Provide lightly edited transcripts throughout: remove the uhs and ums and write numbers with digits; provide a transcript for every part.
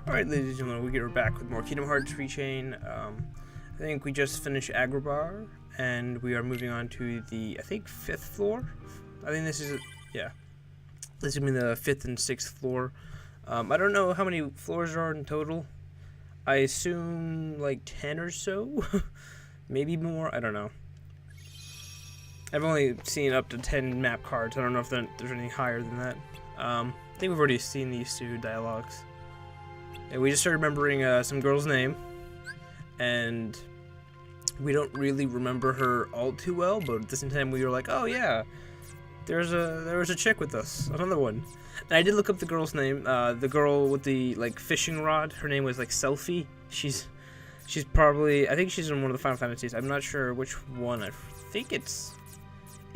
Alright, ladies and gentlemen, we're back with more Kingdom Hearts Rechain. I think we just finished Agrabah, and we are moving on to the, I think, 5th floor? I think this is, yeah. This is going to be the 5th and 6th floor. I don't know how many floors there are in total. I assume, like, 10 or so? Maybe more? I don't know. I've only seen up to 10 map cards. I don't know if there's anything higher than that. I think we've already seen these two dialogues. And we just started remembering some girl's name, and we don't really remember her all too well, but at the same time we were like, oh yeah, there was a chick with us, another one. And I did look up the girl's name, the girl with the like fishing rod, her name was like Selfie. She's probably, I think she's in one of the Final Fantasies. I'm not sure which one. I think it's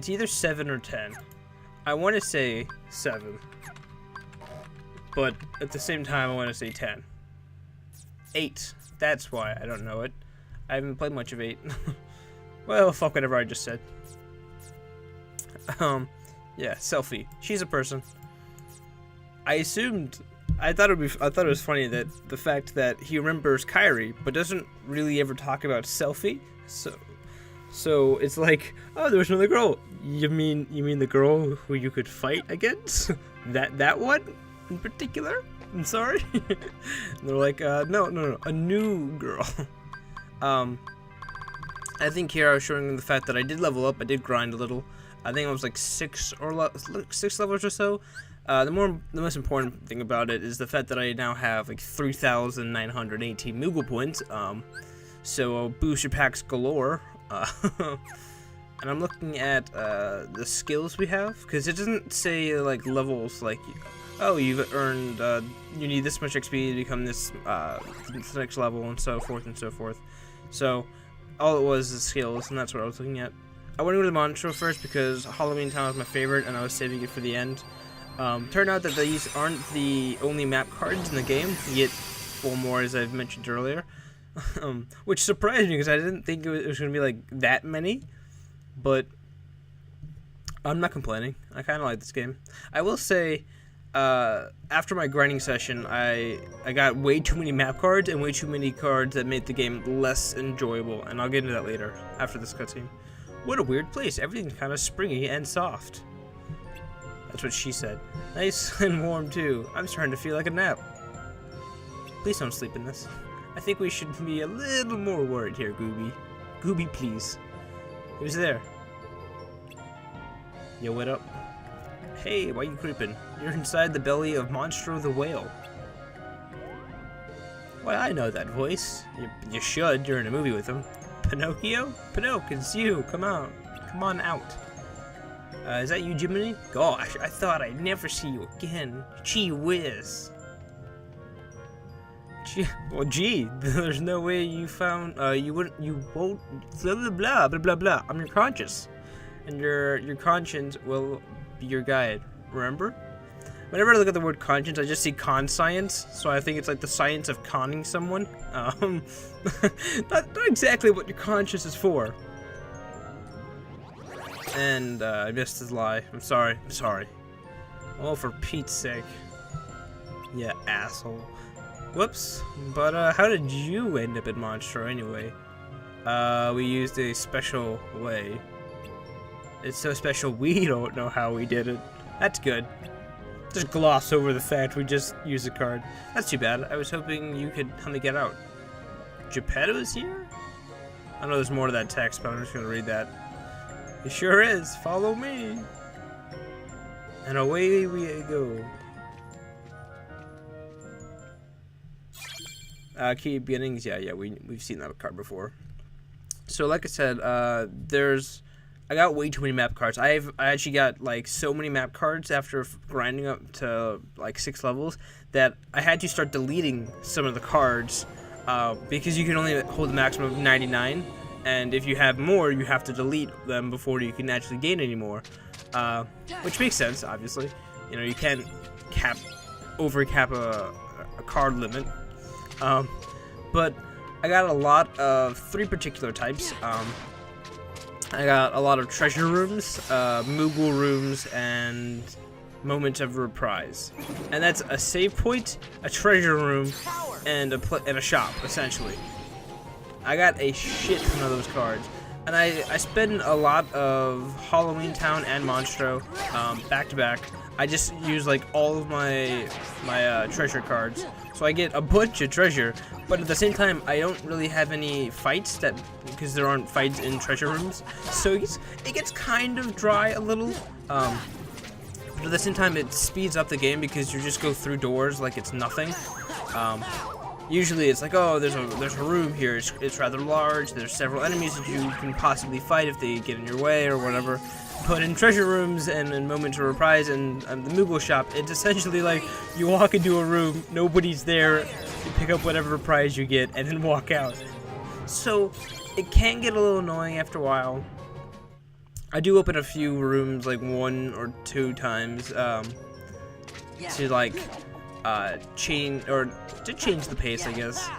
either 7 or 10. I want to say 7. But at the same time, I want to say 10. 8. That's why I don't know it. I haven't played much of 8. Well, fuck whatever I just said. Yeah, Selfie. She's a person. I thought it was funny that the fact that he remembers Kairi, but doesn't really ever talk about Selfie. So it's like, oh, there was another girl. You mean the girl who you could fight against? that one? In particular? I'm sorry. And they're like, no, a new girl. I think here I was showing them the fact that I did level up. I did grind a little. I think I was like 6 levels or so. The most important thing about it is the fact that I now have like 3,918 moogle points. So booster packs galore. And I'm looking at the skills we have, because it doesn't say like levels like, oh, you've earned, you need this much XP to become this next level, and so forth and so forth. So all it was is skills, and that's what I was looking at. I want to go to the Monstro first because Halloween Town is my favorite, and I was saving it for the end. Turned out that these aren't the only map cards in the game. You get 4 more, as I've mentioned earlier. Which surprised me because I didn't think it was going to be like that many, but I'm not complaining. I kind of like this game. I will say, after my grinding session, I got way too many map cards and way too many cards that made the game less enjoyable, and I'll get into that later after this cutscene. What a weird place. Everything's kind of springy and soft. That's what she said. Nice and warm too. I'm starting to feel like a nap. Please don't sleep in this. I think we should be a little more worried here, Gooby. Gooby, please. Who's there? Yo, what up? Hey, why you creeping? You're inside the belly of Monstro the whale. Why, I know that voice. You should. You're in a movie with him. Pinocchio? Pinocchio, it's you. Come on. Come on out. Is that you, Jiminy? Gosh, I thought I'd never see you again. Gee whiz. Well, gee, there's no way you found, you won't, blah, blah, blah, blah, blah, blah. I'm your conscience. And your conscience will be your guide, remember? Whenever I look at the word conscience, I just see con science, so I think it's like the science of conning someone. Not exactly what your conscience is for. And, I missed his lie. I'm sorry. Oh, for Pete's sake. Yeah, asshole. Whoops, but how did you end up in Monstro anyway? We used a special way. It's so special we don't know how we did it. That's good. Just gloss over the fact we just used a card. That's too bad. I was hoping you could help me get out. Geppetto's here? I know there's more to that text, but I'm just gonna read that. It sure is. Follow me. And away we go. Key beginnings, yeah, we've seen that card before. So like I said, I got way too many map cards. I actually got like so many map cards after grinding up to like 6 levels that I had to start deleting some of the cards because you can only hold the maximum of 99, and if you have more, you have to delete them before you can actually gain any more, which makes sense, obviously. You know, you can't overcap a card limit. But I got a lot of 3 particular types. I got a lot of treasure rooms, moogle rooms, and moment of reprise. And that's a save point, a treasure room, and a shop, essentially. I got a shit ton of those cards. And I spend a lot of Halloween Town and Monstro back to back. I just use like all of my treasure cards, so I get a bunch of treasure. But at the same time, I don't really have any fights because there aren't fights in treasure rooms. So it gets kind of dry a little. But at the same time, it speeds up the game because you just go through doors like it's nothing. Usually it's like, oh, there's a room here. It's rather large. There's several enemies that you can possibly fight if they get in your way or whatever. But in treasure rooms and in Moments of Reprise and the Moogle shop, it's essentially like you walk into a room, nobody's there, you pick up whatever prize you get, and then walk out. So it can get a little annoying after a while. I do open a few rooms like 1 or 2 times to like change the pace, I guess,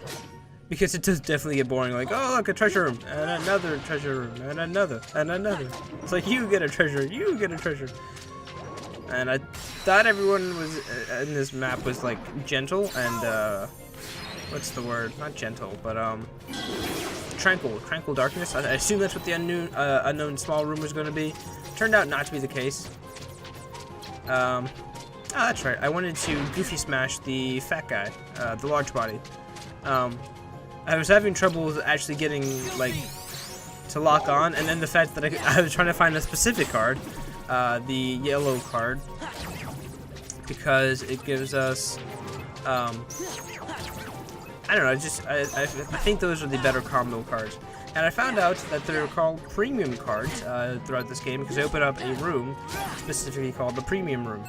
because it does definitely get boring. Like, oh look, a treasure room and another treasure room and another and another. It's like, you get a treasure, you get a treasure. And I thought everyone was in this map was like gentle and what's the word? Not gentle, but tranquil darkness. I assume that's what the unknown small room was going to be. Turned out not to be the case. Oh, that's right. I wanted to Goofy Smash the fat guy, the large body. I was having trouble actually getting, like, to lock on, and then the fact that I was trying to find a specific card, the yellow card, because it gives us, I don't know, I think those are the better combo cards. And I found out that they're called premium cards throughout this game, because I opened up a room specifically called the premium room.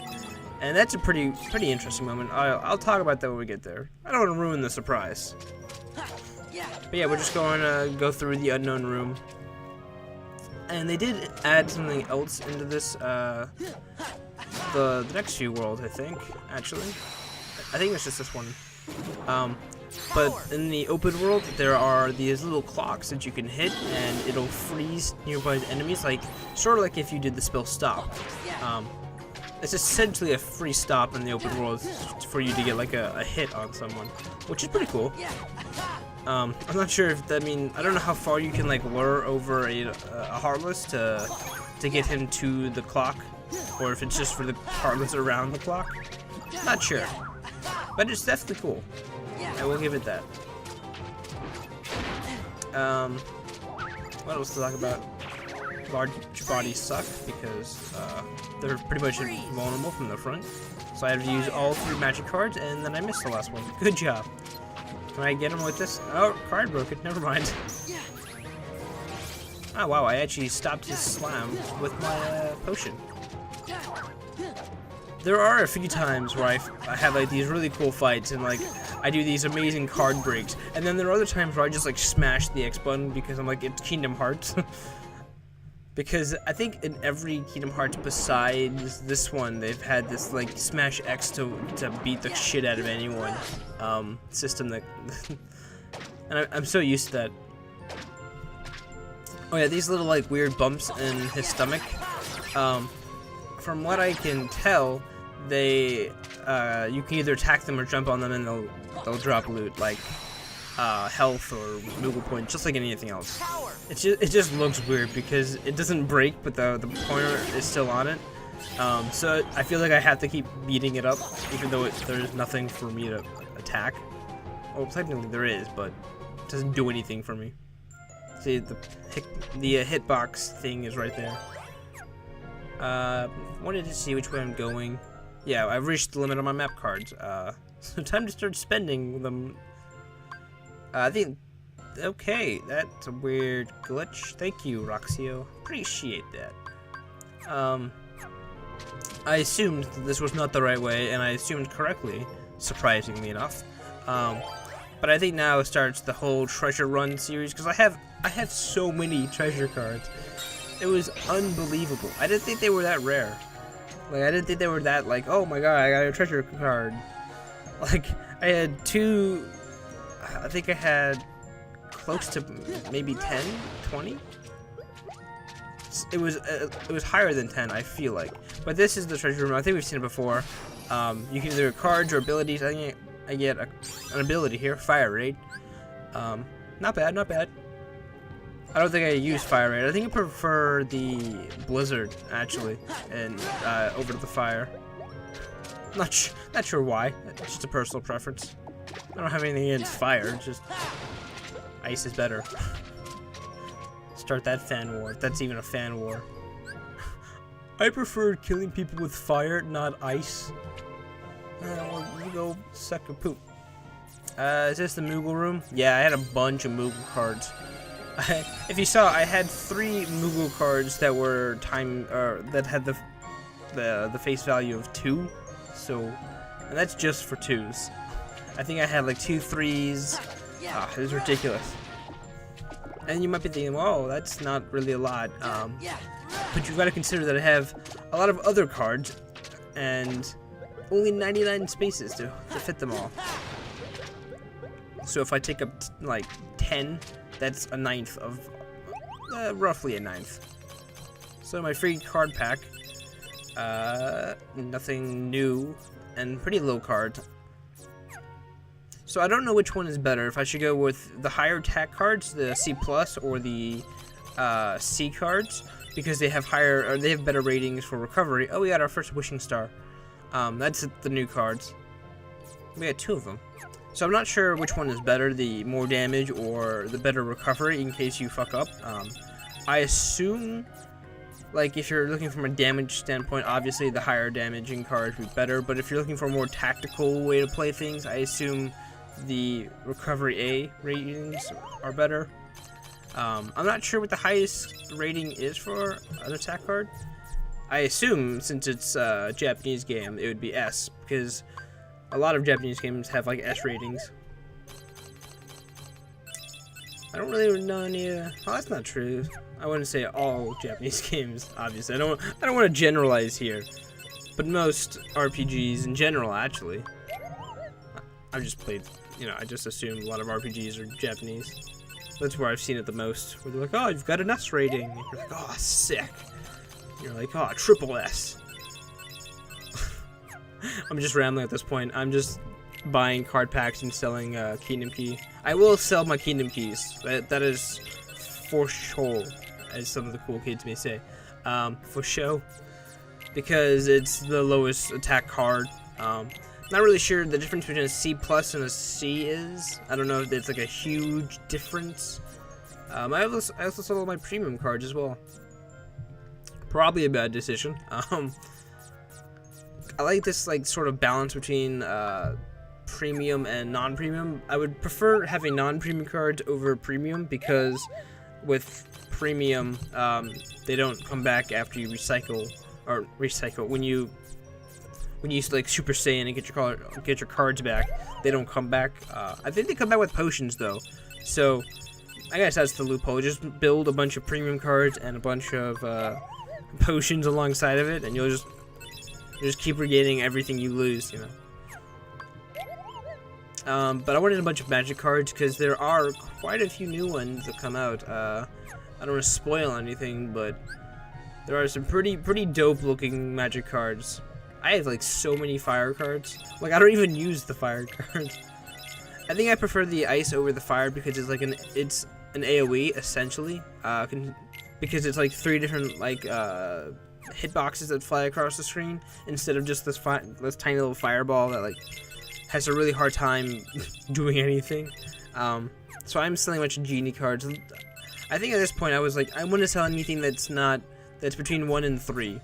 And that's a pretty interesting moment. I'll talk about that when we get there. I don't want to ruin the surprise. But yeah, we're just going to go through the unknown room. And they did add something else into this, the next few worlds, I think, actually. I think it's just this one. But in the open world, there are these little clocks that you can hit, and it'll freeze nearby enemies, like sort of like if you did the spell stop. It's essentially a free stop in the open world for you to get like a hit on someone, which is pretty cool. I'm not sure if that I don't know how far you can like lure over a Heartless to get him to the clock, or if it's just for the Heartless around the clock. Not sure, but it's definitely cool. I will give it that. What else to talk about? Large bodies suck because they're pretty much invulnerable from the front. So I had to use all 3 magic cards, and then I missed the last one. Good job. Can I get him with this? Oh, card broken. Never mind. Oh wow, I actually stopped his slam with my potion. There are a few times where I have like these really cool fights and like I do these amazing card breaks, and then there are other times where I just like smash the X button because I'm like, it's Kingdom Hearts. Because I think in every Kingdom Hearts besides this one, they've had this like smash X to beat the shit out of anyone system that, and I'm so used to that. Oh yeah, these little like weird bumps in his stomach. From what I can tell, they you can either attack them or jump on them, and they'll drop loot like health or moogle points, just like anything else. It just looks weird because it doesn't break, but the pointer is still on it. So I feel like I have to keep beating it up, even though there's nothing for me to attack. Well, technically there is, but it doesn't do anything for me. See, the hitbox thing is right there. Wanted to see which way I'm going. Yeah, I've reached the limit on my map cards. So time to start spending them. I think, okay, that's a weird glitch. Thank you, Roxio. Appreciate that. I assumed that this was not the right way, and I assumed correctly, surprisingly enough. But I think now starts the whole treasure run series, because I have so many treasure cards. It was unbelievable. I didn't think they were that rare. Like, I didn't think they were that, like, oh my god, I got a treasure card. Like, I had 2... I think I had close to maybe 10, 20. It was higher than 10, I feel like. But this is the treasure room. I think we've seen it before. You can either cards or abilities. I think I get an ability here, Fire Rate. Not bad, not bad. I don't think I use Fire Rate. I think I prefer the Blizzard, actually, and over the Fire. Not sure why. It's just a personal preference. I don't have anything against Fire. Just Ice is better. Start that fan war, if that's even a fan war. I prefer killing people with fire, not ice. Well, you go suck a poop. Is this the Moogle room? Yeah, I had a bunch of Moogle cards. If you saw, I had 3 Moogle cards that were that had the face value of 2. So, and that's just for 2s. I think I had like 2 3s. It was ridiculous. And you might be thinking, "Whoa, that's not really a lot." But you've got to consider that I have a lot of other cards, and only 99 spaces to fit them all. So if I take up like 10, that's a ninth of, roughly a ninth. So my free card pack, nothing new, and pretty low cards. So I don't know which one is better, if I should go with the higher attack cards, the C+, or the C cards, because they have better ratings for recovery. Oh, we got our first wishing star. That's the new cards. We got 2 of them. So I'm not sure which one is better, the more damage or the better recovery in case you fuck up. I assume, like, if you're looking from a damage standpoint, obviously the higher damaging cards would be better, but if you're looking for a more tactical way to play things, I assume the recovery A ratings are better. I'm not sure what the highest rating is for an attack card. I assume, since it's a Japanese game, it would be S, because a lot of Japanese games have like S ratings. I don't really know any. Oh, that's not true. I wouldn't say all Japanese games. Obviously, I don't want to generalize here, but most RPGs in general, actually. I've just played. I just assume a lot of RPGs are Japanese. That's where I've seen it the most. Where they're like, "Oh, you've got an S rating." And you're like, "Oh, sick." And you're like, "Oh, triple S." I'm just rambling at this point. I'm just buying card packs and selling Kingdom Key. I will sell my Kingdom Keys. That is for sure, as some of the cool kids may say. For show. Because it's the lowest attack card. Not really sure the difference between a C+ and a C is. I don't know if it's like a huge difference. I also sold all my premium cards as well. Probably a bad decision. I like this like sort of balance between premium and non-premium. I would prefer having non-premium cards over premium, because with premium they don't come back after you recycle when you like Super Saiyan and get your cards back. They don't come back. I think they come back with potions though. So I guess that's the loophole. Just build a bunch of premium cards and a bunch of potions alongside of it, and you'll just keep regaining everything you lose, But I wanted a bunch of magic cards because there are quite a few new ones that come out. I don't want to spoil anything, but there are some pretty dope looking magic cards. I have like so many fire cards. Like, I don't even use the fire cards. I think I prefer the ice over the fire because it's like an AoE essentially. Because it's like 3 different like hitboxes that fly across the screen instead of just this tiny little fireball that like has a really hard time doing anything. So I'm selling a bunch of genie cards. I think at this point I was like, I want to sell anything that's between 1 and 3.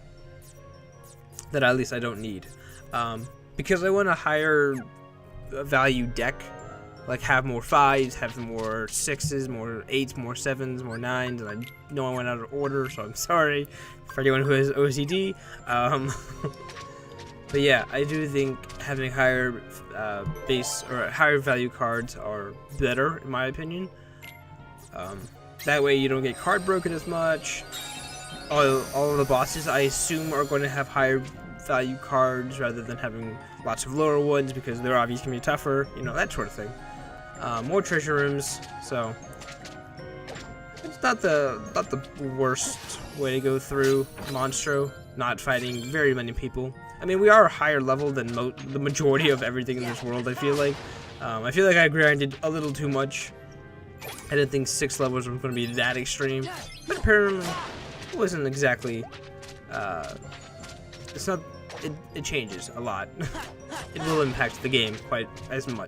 That at least I don't need, because I want a higher value deck, like have more 5s, have more 6s, more 8s, more 7s, more 9s, and I know I went out of order, so I'm sorry for anyone who has OCD. But yeah, I do think having higher base or higher value cards are better in my opinion. That way you don't get card broken as much. All of the bosses, I assume, are going to have higher value cards rather than having lots of lower ones because they're obviously going to be tougher, that sort of thing. More treasure rooms, so it's not the worst way to go through Monstro, not fighting very many people. I mean, we are higher level than the majority of everything in this world, I feel like. I feel like I grinded a little too much. I didn't think 6 levels was going to be that extreme, but apparently it wasn't exactly, it's not, it changes a lot. It will impact the game quite as much.